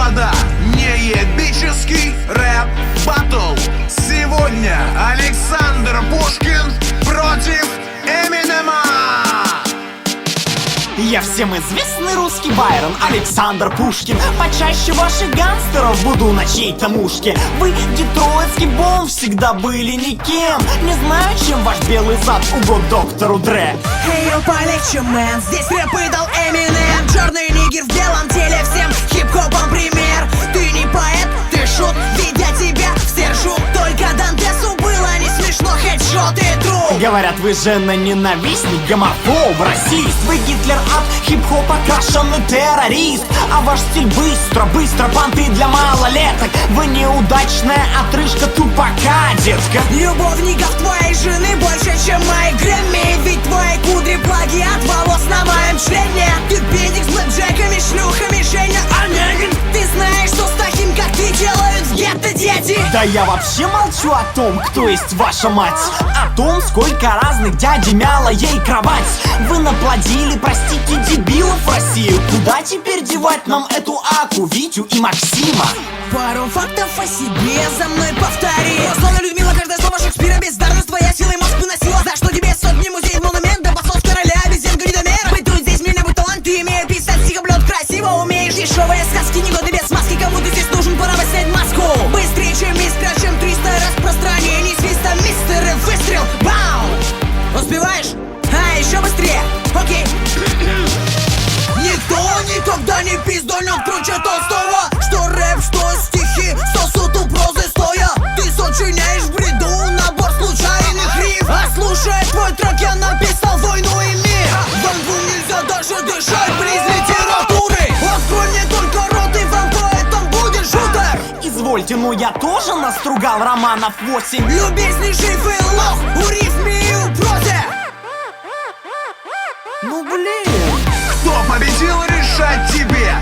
господа, неебический рэп баттл. Сегодня Александр Пушкин против Эминема. Я всем известный русский Байрон, Александр Пушкин. Почаще ваших гангстеров буду на чьей-то мушке. Вы, детройтский бомб, всегда были никем. Не знаю, чем ваш белый зад угод доктору Дре. Эй, полегче, мэн, здесь рэп выдал Эминем. Черный нигер в белом теле, всем хип-хопом пример. Ты не поэт, ты шут, видя тебя все ржут. Только Дантесу было не смешно, хедшот и труп. Говорят, вы жена-ненавистник, гомофоб, расист. Вы Гитлер от хип-хопа, окрашенный террорист. А ваш стиль быстро, понты для малолеток. Вы неудачная отрыжка тупака, детка. Любовников твоей жены больше, чем мои Грэмми. Ведь твои кудри плагиат волос на моем члене. Ты педик с блэкджеками, шлюхами, Женя Онегин. Ты знаешь, что с таким, как ты, делают в гетто дети. Да я вообще молчу о том, кто есть ваша мать. О том, сколько разных дядей мяла ей кровать. Вы наплодили, простите, дебилов в Россию. Куда теперь девать нам эту Аку, Витю и Максима? Пару фактов о себе за мной повтори. Словно Людмила, каждое слово Шекспира. Бездарность твоя силой мозг выносила. За что тебе сотни музеев, монумент, да басов короля, обезьянка недомера. Бытует здесь меня будь талант, ты имеешь писать стихоплет красиво. Умеешь дешевые сказки, негодны без маски. Кому ты здесь нужен, пора бы снять маску. Быстрее, чем искра, чем 300 распространений свиста, мистеры, выстрел, бау! Успеваешь? А, еще быстрее, окей. Никто никогда не пиздольнет круче Толстого. Что рэп, что стихи, сосуд у прозы стоя. Ты сочиняешь в бреду набор случайных риф. А слушая твой трек, я написал войну и мир. Вам двум нельзя даже дышать близ литературы. Открой мне только рот, и вам поэтом будет шутер. Извольте, но я тоже настругал романов 8. Любезнейший фейлох у рифме и у прозе. Ну блин. Кто победил, решать тебе.